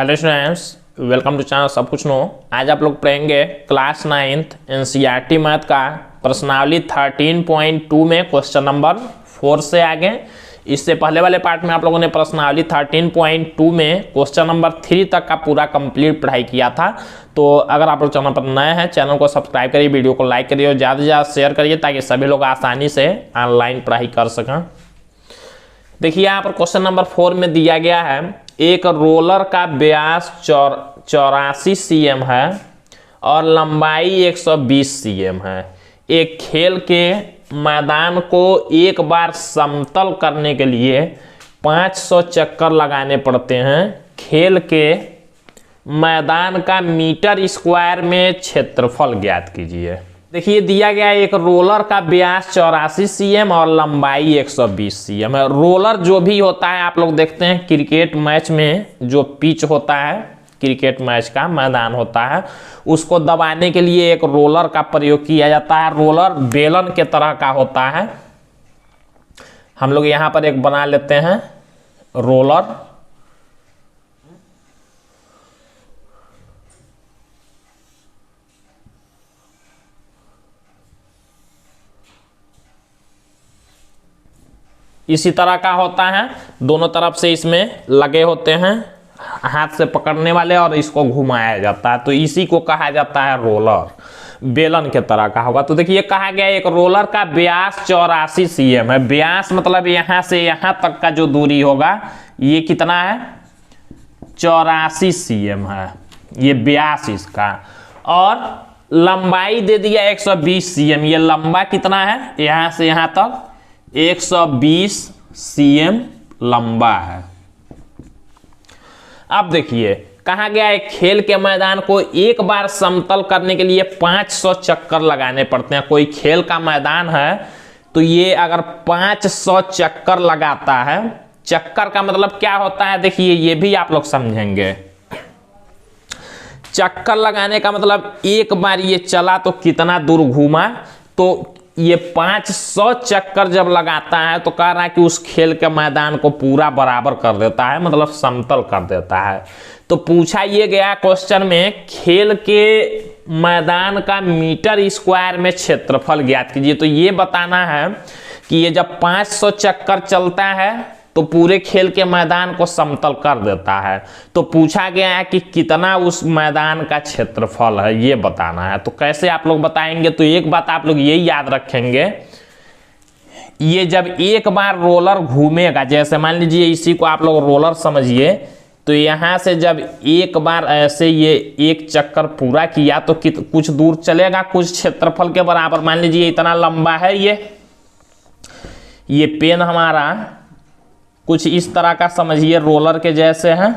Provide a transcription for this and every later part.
Hello students, welcome to channel सब कुछ no. आज आप लोग पढ़ेंगे क्लास 9th एनसीईआरटी मैथ का प्रश्नावली 13.2 में क्वेश्चन नंबर 4 से आगे। इससे पहले वाले पार्ट में आप लोगों ने प्रश्नावली 13.2 में क्वेश्चन नंबर 3 तक का पूरा कंप्लीट पढ़ाई किया था। तो अगर आप लोग चैनल पर नए हैं, चैनल को सब्सक्राइब करिए, वीडियो को लाइक करिए और ज़्यादा से ज़्यादा शेयर करिए ताकि सभी लोग आसानी से ऑनलाइन पढ़ाई कर सकें। देखिए यहाँ पर क्वेश्चन नंबर 4 में दिया गया है, एक रोलर का व्यास 84 cm है और लंबाई 120 cm है। एक खेल के मैदान को एक बार समतल करने के लिए 500 चक्कर लगाने पड़ते हैं। खेल के मैदान का मीटर स्क्वायर में क्षेत्रफल ज्ञात कीजिए। देखिए दिया गया एक रोलर का व्यास 84 cm और लंबाई 120 cm है। रोलर जो भी होता है आप लोग देखते हैं क्रिकेट मैच में जो पिच होता है, क्रिकेट मैच का मैदान होता है, उसको दबाने के लिए एक रोलर का प्रयोग किया जाता है। रोलर बेलन के तरह का होता है। हम लोग यहाँ पर एक बना लेते हैं रोलर। इसी तरह का होता है, दोनों तरफ से इसमें लगे होते हैं हाथ से पकड़ने वाले और इसको घुमाया जाता है, तो इसी को कहा जाता है रोलर। बेलन के तरह का होगा। तो देखिए कहा गया एक रोलर का व्यास 84 cm है। व्यास मतलब यहाँ से यहाँ तक का जो दूरी होगा ये कितना है, 84 cm है ये व्यास इसका। और लंबाई दे दिया 120 cm। ये लंबा कितना है, यहाँ से यहाँ तक 120 cm लंबा है। अब देखिए कहा गया है खेल के मैदान को एक बार समतल करने के लिए 500 चक्कर लगाने पड़ते हैं। कोई खेल का मैदान है तो ये अगर 500 चक्कर लगाता है, चक्कर का मतलब क्या होता है देखिए ये भी आप लोग समझेंगे। चक्कर लगाने का मतलब एक बार ये चला तो कितना दूर घूमा, तो ये 500 चक्कर जब लगाता है तो कह रहा है कि उस खेल के मैदान को पूरा बराबर कर देता है, मतलब समतल कर देता है। तो पूछा ये गया क्वेश्चन में खेल के मैदान का मीटर स्क्वायर में क्षेत्रफल ज्ञात कीजिए। तो ये बताना है कि ये जब 500 चक्कर चलता है तो पूरे खेल के मैदान को समतल कर देता है। तो पूछा गया है कि कितना उस मैदान का क्षेत्रफल है, ये बताना है। तो कैसे आप लोग बताएंगे, तो एक बात आप लोग ये याद रखेंगे, ये जब एक बार रोलर घूमेगा, जैसे मान लीजिए इसी को आप लोग रोलर समझिए, तो यहाँ से जब एक बार ऐसे ये एक चक्कर पूरा किया तो कुछ दूर चलेगा, कुछ क्षेत्रफल के बराबर। मान लीजिए इतना लंबा है ये पेन हमारा कुछ इस तरह का समझिए, रोलर के जैसे हैं,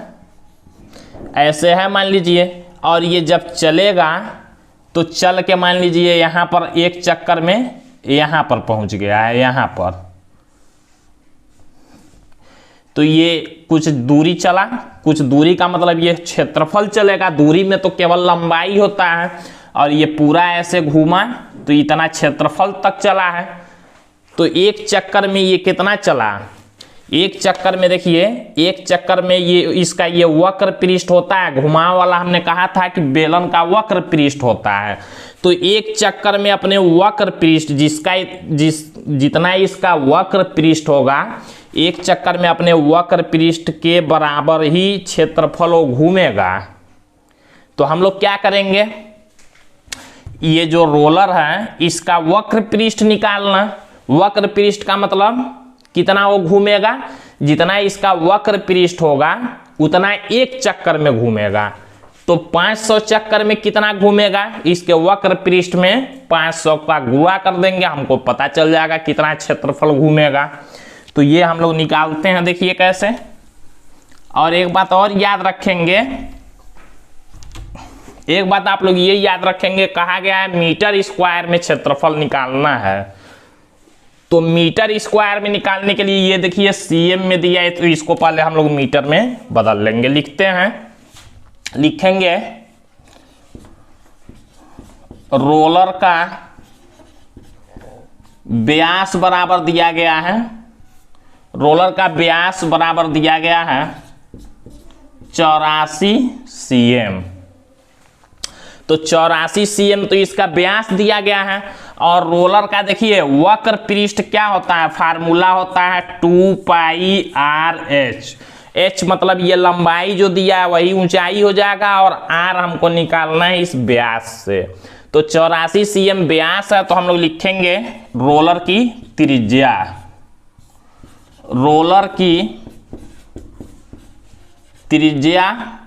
ऐसे है मान लीजिए। और ये जब चलेगा तो चल के मान लीजिए यहाँ पर एक चक्कर में यहाँ पर पहुँच गया है, यहाँ पर। तो ये कुछ दूरी चला, कुछ दूरी का मतलब ये क्षेत्रफल चलेगा। दूरी में तो केवल लंबाई होता है, और ये पूरा ऐसे घूमा तो इतना क्षेत्रफल तक चला है। तो एक चक्कर में ये कितना चला, एक चक्कर में देखिए एक चक्कर में ये इसका ये वक्र पृष्ठ होता है, घुमाव वाला हमने कहा था कि बेलन का वक्र पृष्ठ होता है। तो एक चक्कर में अपने वक्र पृष्ठ जितना इसका वक्र पृष्ठ होगा, एक चक्कर में अपने वक्र पृष्ठ के बराबर ही क्षेत्रफल वो घूमेगा। तो हम लोग क्या करेंगे, ये जो रोलर है इसका वक्र पृष्ठ निकालना। वक्र पृष्ठ का मतलब कितना वो घूमेगा, जितना इसका वक्र पृष्ठ होगा उतना एक चक्कर में घूमेगा। तो 500 चक्कर में कितना घूमेगा, इसके वक्र पृष्ठ में 500 का गुणा कर देंगे, हमको पता चल जाएगा कितना क्षेत्रफल घूमेगा। तो ये हम लोग निकालते हैं, देखिए कैसे। और एक बात और याद रखेंगे, एक बात आप लोग ये याद रखेंगे, कहा गया है मीटर स्क्वायर में क्षेत्रफल निकालना है। तो मीटर स्क्वायर में निकालने के लिए ये देखिए cm में दिया है, तो इसको पहले हम लोग मीटर में बदल लेंगे। लिखते हैं, लिखेंगे रोलर का व्यास बराबर दिया गया है, रोलर का व्यास बराबर दिया गया है 84 cm। तो 84 cm तो इसका व्यास दिया गया है। और रोलर का देखिए वक्र पृष्ठ क्या होता है, फार्मूला होता है 2πr/h। h मतलब ये लंबाई जो दिया है वही ऊंचाई हो जाएगा, और r हमको निकालना है इस व्यास से। तो 84 cm व्यास है, तो हम लोग लिखेंगे रोलर की त्रिज्या, रोलर की त्रिज्या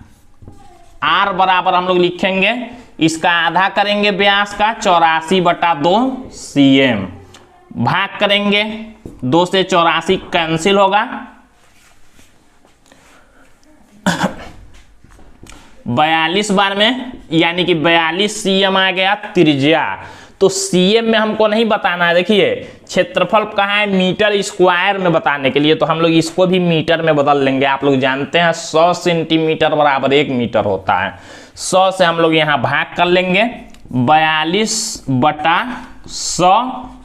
r बराबर हम लोग लिखेंगे, इसका आधा करेंगे व्यास का 84/2 cm, भाग करेंगे 2 से 84 कैंसिल होगा, 42 बार में यानी कि 42 cm आ गया त्रिज्या। तो cm में हमको नहीं बताना है, देखिए क्षेत्रफल कहाँ है, मीटर स्क्वायर में बताने के लिए, तो हम लोग इसको भी मीटर में बदल लेंगे। आप लोग जानते हैं 100 सेंटीमीटर बराबर 1 मीटर होता है। 100 से हम लोग यहाँ भाग कर लेंगे 42/100,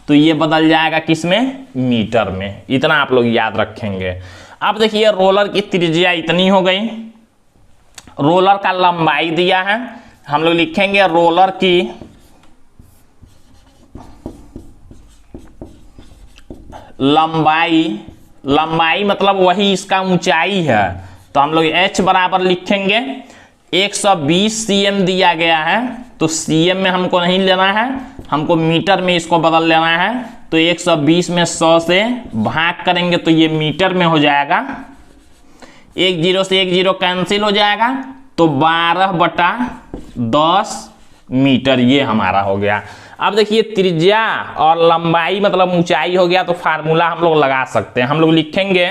तो ये बदल जाएगा किसमें, मीटर में। इतना आप लोग याद रखेंगे। अब देखिए रोलर की त्रिज्या इतनी हो गई, रोलर का लंबाई दिया है, हम लोग लिखेंगे रोलर की लंबाई, लंबाई मतलब वही इसका ऊंचाई है, तो हम लोग h बराबर लिखेंगे 120 cm दिया गया है, तो cm में हमको नहीं लेना है, हमको मीटर में इसको बदल लेना है। तो 120 में 100 से भाग करेंगे तो ये मीटर में हो जाएगा, 1 0 से 1 0 कैंसिल हो जाएगा, तो 12/10 मीटर ये हमारा हो गया। अब देखिए त्रिज्या और लंबाई मतलब ऊंचाई हो गया, तो फार्मूला हम लोग लगा सकते हैं। हम लोग लिखेंगे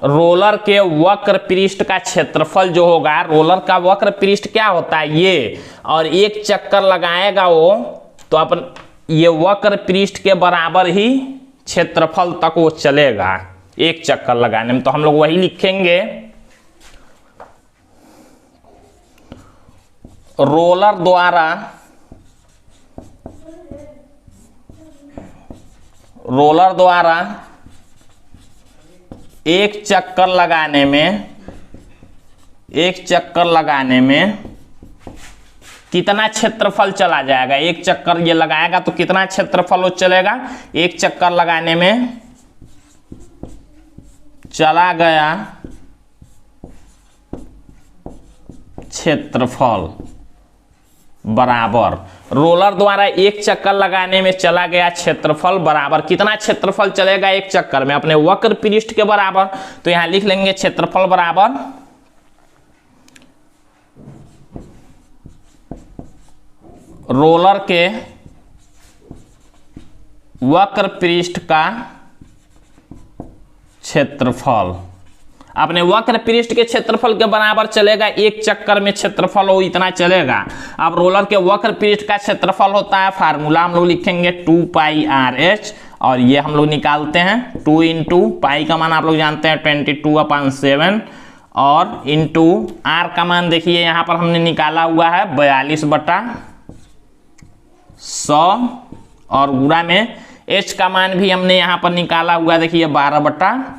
रोलर के वक्र पृष्ठ का क्षेत्रफल जो होगा, रोलर का वक्र पृष्ठ क्या होता है ये, और एक चक्कर लगाएगा वो, तो अपन ये वक्र पृष्ठ के बराबर ही क्षेत्रफल तक वो चलेगा एक चक्कर लगाने में। तो हम लोग वही लिखेंगे रोलर द्वारा एक चक्कर लगाने में कितना क्षेत्रफल चला जाएगा। एक चक्कर ये लगाएगा तो कितना क्षेत्रफल वो चलेगा, एक चक्कर लगाने में चला गया क्षेत्रफल बराबर रोलर द्वारा एक चक्कर लगाने में चला गया क्षेत्रफल बराबर कितना क्षेत्रफल चलेगा एक चक्कर में, अपने वक्र पृष्ठ के बराबर। तो यहां लिख लेंगे क्षेत्रफल बराबर रोलर के वक्र पृष्ठ का क्षेत्रफल अपने वक्र पृष्ठ के क्षेत्रफल के बराबर चलेगा, एक चक्कर में क्षेत्रफल हो इतना चलेगा। अब रोलर के वक्र पृष्ठ का क्षेत्रफल होता है, फार्मूला हम लोग लिखेंगे 2πr/h और ये हम लोग निकालते हैं 2 इंटू पाई का मान आप लोग जानते हैं 22/7 और इंटू r का मान देखिए यहाँ पर हमने निकाला हुआ है 42/100 और गुणा में h का मान भी हमने यहाँ पर निकाला हुआ है, देखिए 12/10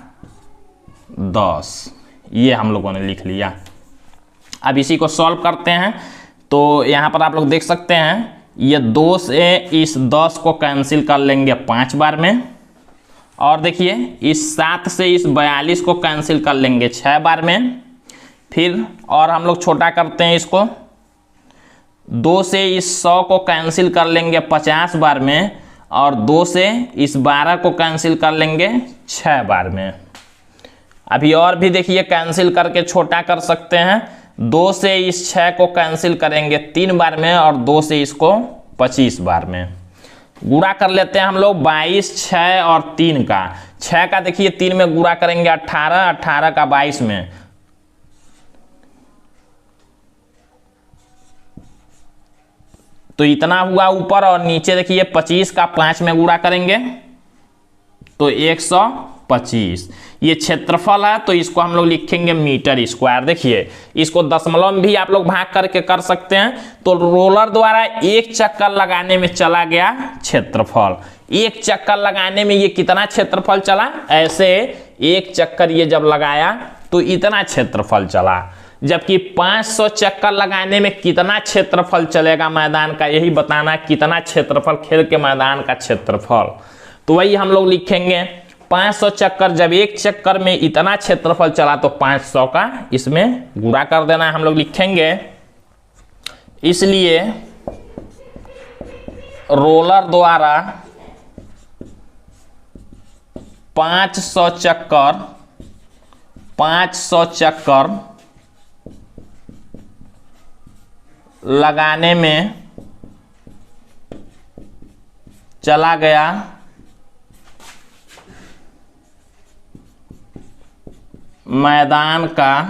ये हम लोगों ने लिख लिया। अब इसी को सॉल्व करते हैं तो यहाँ पर आप लोग देख सकते हैं ये 2 से इस 10 को कैंसिल कर लेंगे 5 बार में, और देखिए इस 7 से इस 42 को कैंसिल कर लेंगे 6 बार में। फिर और हम लोग छोटा करते हैं इसको, 2 से इस 100 को कैंसिल कर लेंगे 50 बार में, और 2 से इस 12 को कैंसिल कर लेंगे 6 बार में। अभी और भी देखिए कैंसिल करके छोटा कर सकते हैं, 2 से इस 6 को कैंसिल करेंगे 3 बार में और 2 से इसको 25 बार में। गुणा कर लेते हैं हम लोग 22, 6 और 3 का। 6 का देखिए 3 में गुणा करेंगे 18, 18 का 22 में, तो इतना हुआ ऊपर, और नीचे देखिए 25 का 5 में गुणा करेंगे तो 125। ये क्षेत्रफल है तो इसको हम लोग लिखेंगे मीटर स्क्वायर। देखिए इसको दशमलव में भी आप लोग भाग करके कर सकते हैं। तो रोलर द्वारा एक चक्कर लगाने में चला गया क्षेत्रफल, एक चक्कर लगाने में ये कितना क्षेत्रफल चला, ऐसे एक चक्कर ये जब लगाया तो इतना क्षेत्रफल चला, जबकि 500 चक्कर लगाने में कितना क्षेत्रफल चलेगा मैदान का, यही बताना कितना क्षेत्रफल खेल के मैदान का क्षेत्रफल। तो वही हम लोग लिखेंगे 500 चक्कर, जब एक चक्कर में इतना क्षेत्रफल चला तो 500 का इसमें गुणा कर देना है, हम लोग लिखेंगे। इसलिए रोलर द्वारा 500 चक्कर लगाने में चला गया मैदान का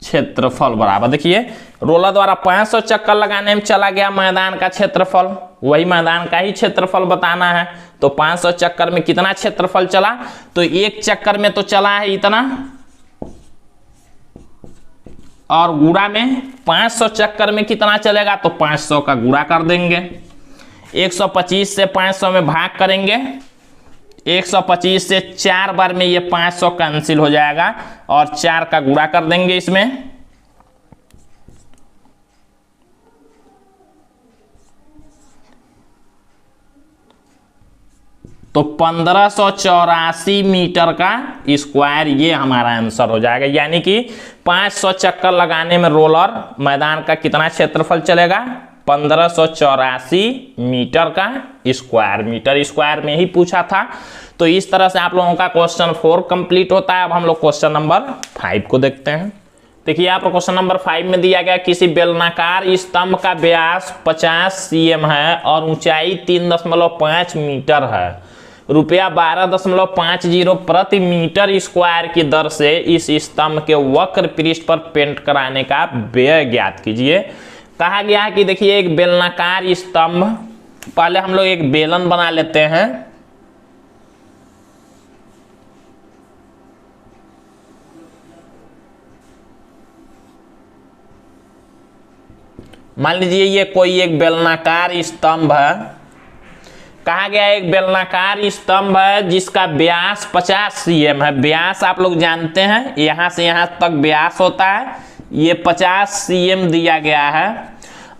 क्षेत्रफल बराबर, देखिए रोलर द्वारा 500 चक्कर लगाने में चला गया मैदान का क्षेत्रफल, वही मैदान का ही क्षेत्रफल बताना है। तो 500 चक्कर में कितना क्षेत्रफल चला, तो एक चक्कर में तो चला है इतना, और गुणा में 500 चक्कर में कितना चलेगा, तो 500 का गुणा कर देंगे। 125 से 500 में भाग करेंगे, 125 से 4 बार में ये 500 कैंसिल हो जाएगा और 4 का गुणा कर देंगे इसमें। तो 1584 मीटर का स्क्वायर ये हमारा आंसर हो जाएगा। यानी कि 500 चक्कर लगाने में रोलर मैदान का कितना क्षेत्रफल चलेगा, 1584 मीटर का स्क्वायर, मीटर स्क्वायर में ही पूछा था। तो इस तरह से आप लोगों का क्वेश्चन 4 कंप्लीट होता है। अब हम लोग क्वेश्चन नंबर 5 को देखते हैं। देखिए यहाँ पर क्वेश्चन नंबर 5 में दिया गया किसी बेलनाकार स्तंभ का व्यास 50 cm है और ऊंचाई 3.5 मीटर है। रुपया 12.50 प्रति मीटर स्क्वायर की दर से इस स्तंभ के वक्र पृष्ठ पर पेंट कराने का व्यय ज्ञात कीजिए। कहा गया है कि देखिए एक बेलनाकार स्तंभ, पहले हम लोग एक बेलन बना लेते हैं। मान लीजिए ये कोई एक बेलनाकार स्तंभ है। कहा गया एक बेलनाकार स्तंभ है जिसका व्यास 50 cm है। व्यास आप लोग जानते हैं, यहां से यहां तक व्यास होता है, ये 50 cm दिया गया है।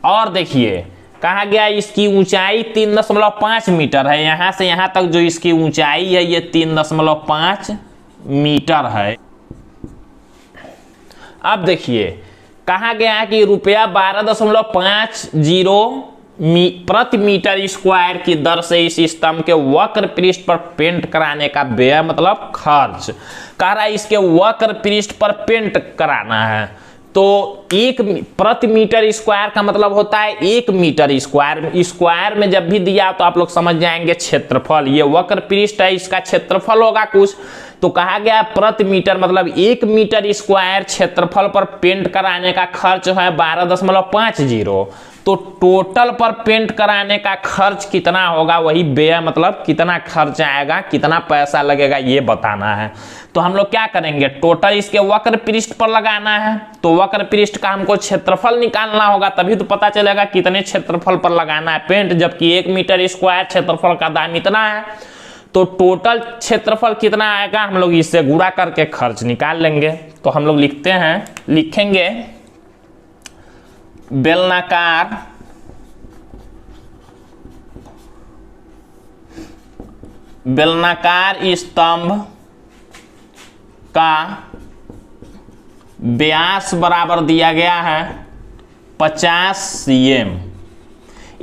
और देखिए कहा गया इसकी ऊंचाई 3.5 मीटर है। यहां से यहां तक जो इसकी ऊंचाई है ये 3.5 मीटर है। अब देखिए कहा गया है कि रुपया 12.50 प्रति मीटर स्क्वायर की दर से इस स्तंभ के वक्र पृष्ठ पर पेंट कराने का व्यय मतलब खर्च। कह रहा है इसके वक्र पृष्ठ पर पेंट कराना है। तो एक प्रति मीटर स्क्वायर का मतलब होता है 1 मीटर स्क्वायर। स्क्वायर में जब भी दिया तो आप लोग समझ जाएंगे क्षेत्रफल, ये वक्र पृष्ठ है, इसका क्षेत्रफल होगा कुछ। तो कहा गया प्रति मीटर मतलब 1 मीटर स्क्वायर क्षेत्रफल पर पेंट कराने का खर्च है 12.50। तो टोटल पर पेंट कराने का खर्च कितना होगा, वही व्यय मतलब कितना खर्च आएगा, कितना पैसा लगेगा ये बताना है। तो हम लोग क्या करेंगे, टोटल इसके वक्र पृष्ठ पर लगाना है। तो वक्र पृष्ठ का हमको क्षेत्रफल निकालना होगा, तभी तो पता चलेगा कितने क्षेत्रफल पर लगाना है पेंट, जबकि 1 मीटर स्क्वायर क्षेत्रफल का दाम इतना है। तो टोटल क्षेत्रफल कितना आएगा हम लोग इससे गुणा करके खर्च निकाल लेंगे। तो हम लोग लिखेंगे बेलनाकार स्तंभ का व्यास बराबर दिया गया है 50 cm।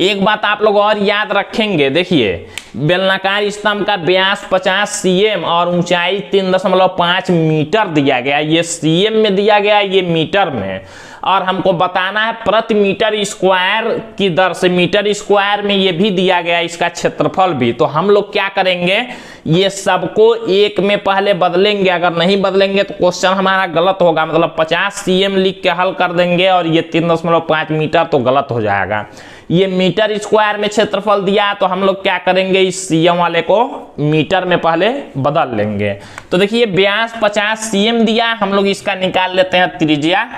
एक बात आप लोग और याद रखेंगे, देखिए बेलनाकार स्तंभ का व्यास 50 cm और ऊंचाई 3.5 मीटर दिया गया। ये cm में दिया गया, ये मीटर में। और हमको बताना है प्रति मीटर स्क्वायर की दर से, मीटर स्क्वायर में ये भी दिया गया इसका क्षेत्रफल भी। तो हम लोग क्या करेंगे, ये सबको 1 में पहले बदलेंगे। अगर नहीं बदलेंगे तो क्वेश्चन हमारा गलत होगा, मतलब 50 cm लिख के हल कर देंगे और ये 3.5 मीटर तो गलत हो जाएगा। ये मीटर स्क्वायर में क्षेत्रफल दिया तो हम लोग क्या करेंगे, इस cm वाले को मीटर में पहले बदल लेंगे। तो देखिए व्यास 50 cm दिया, हम लोग इसका निकाल लेते हैं त्रिज्या।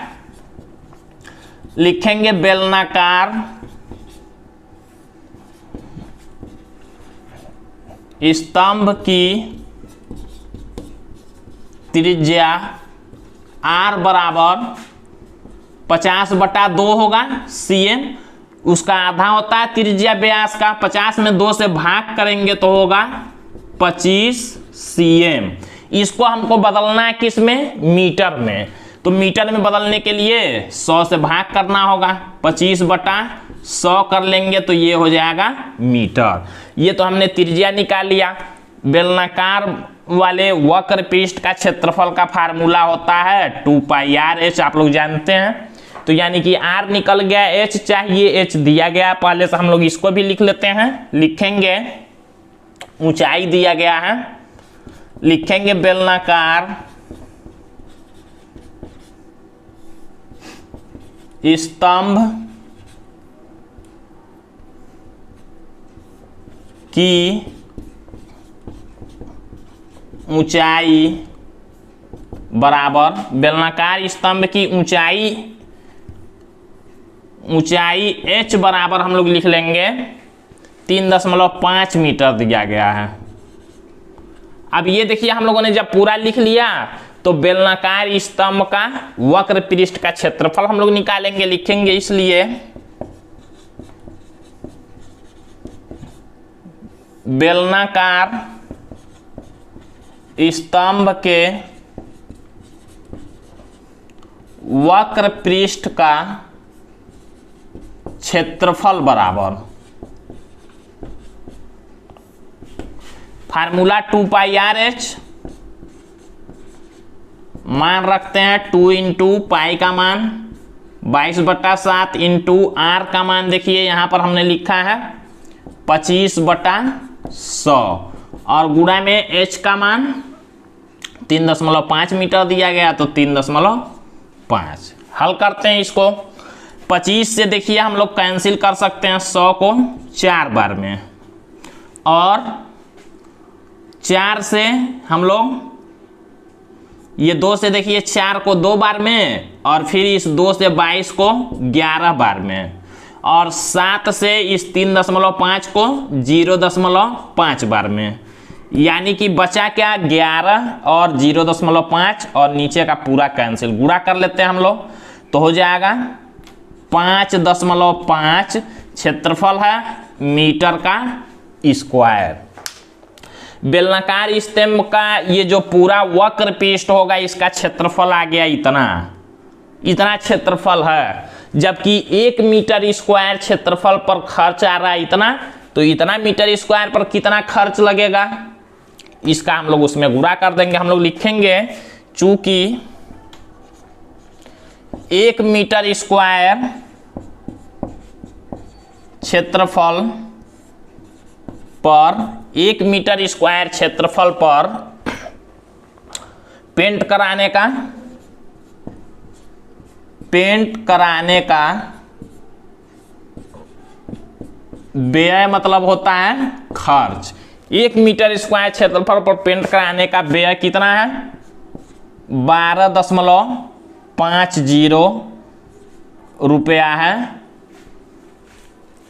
स्तंभ की त्रिज्या r बराबर 50/2 होगा cm। उसका आधा होता है त्रिज्या व्यास का, 50 में 2 से भाग करेंगे तो होगा 25 cm। इसको हमको बदलना है किस में, मीटर में। तो मीटर में बदलने के लिए 100 से भाग करना होगा, 25/100 कर लेंगे तो ये हो जाएगा मीटर। ये तो हमने त्रिज्या निकाल लिया। बेलनाकार वाले वक्र पृष्ठ का क्षेत्रफल का फार्मूला होता है 2πr/h, आप लोग जानते हैं। तो यानी कि r निकल गया, h चाहिए, h दिया गया पहले से, हम लोग इसको भी लिख लेते हैं। लिखेंगे ऊंचाई दिया गया है, लिखेंगे बेलनाकार स्तंभ की ऊंचाई बराबर, बेलनाकार स्तंभ की ऊंचाई h बराबर हम लोग लिख लेंगे 3.5 मीटर दिया गया है। अब ये देखिए हम लोगों ने जब पूरा लिख लिया तो बेलनाकार स्तंभ का वक्र पृष्ठ का क्षेत्रफल हम लोग निकालेंगे, लिखेंगे इसलिए बेलनाकार स्तंभ के वक्र पृष्ठ का क्षेत्रफल बराबर, फार्मूला 2πr/h, मान रखते हैं 2 इंटू पाई का मान 22/7 इंटू r का मान देखिए यहाँ पर हमने लिखा है 25/100 और गुणा में h का मान 3.5 मीटर दिया गया तो 3.5। हल करते हैं इसको। 25 से देखिए हम लोग कैंसिल कर सकते हैं 100 को 4 बार में, और 4 से हम लोग ये 2 से देखिए 4 को 2 बार में, और फिर इस 2 से 22 को 11 बार में, और 7 से इस 3.5 को 0.5 बार में। यानी कि बचा क्या, 11 और 0.5 और नीचे का पूरा कैंसिल, गुणा कर लेते हैं हम लोग तो हो जाएगा 5.5 क्षेत्रफल है मीटर का स्क्वायर। बेलनाकार स्तंभ का ये जो पूरा वक्र पृष्ठ होगा इसका क्षेत्रफल आ गया इतना क्षेत्रफल है, जबकि 1 मीटर स्क्वायर क्षेत्रफल पर खर्च आ रहा है इतना, तो इतना मीटर स्क्वायर पर कितना खर्च लगेगा इसका हम लोग उसमें गुणा कर देंगे। हम लोग लिखेंगे चूंकि 1 मीटर स्क्वायर क्षेत्रफल पर 1 मीटर स्क्वायर क्षेत्रफल पर पेंट कराने का व्यय मतलब होता है खर्च। 1 मीटर स्क्वायर क्षेत्रफल पर पेंट कराने का व्यय कितना है, 12.50 रुपया है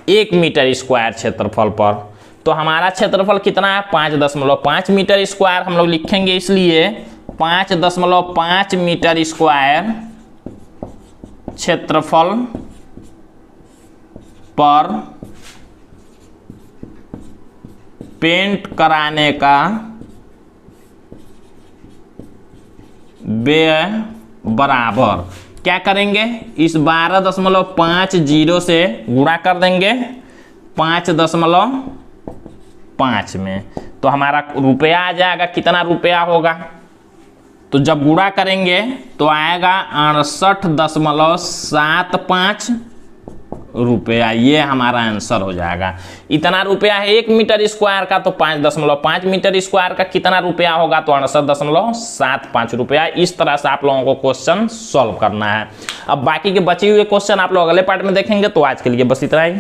1 मीटर स्क्वायर क्षेत्रफल पर। तो हमारा क्षेत्रफल कितना है, 5.5 मीटर स्क्वायर हम लोग लिखेंगे, इसलिए 5.5 मीटर स्क्वायर क्षेत्रफल पर पेंट कराने का व्यय बराबर, क्या करेंगे, इस 12.50 से गुणा कर देंगे 5.5 में, तो हमारा रुपया आ जाएगा। कितना रुपया होगा, तो जब गुणा करेंगे तो आएगा 68.75 रुपया, ये हमारा आंसर हो जाएगा। इतना रुपया है 1 मीटर स्क्वायर का, तो 5.5 मीटर स्क्वायर का कितना रुपया होगा, तो 68.75 रुपया। इस तरह से आप लोगों को क्वेश्चन सॉल्व करना है। अब बाकी के बचे हुए क्वेश्चन आप लोग अगले पार्ट में देखेंगे। तो आज के लिए बस इतना ही।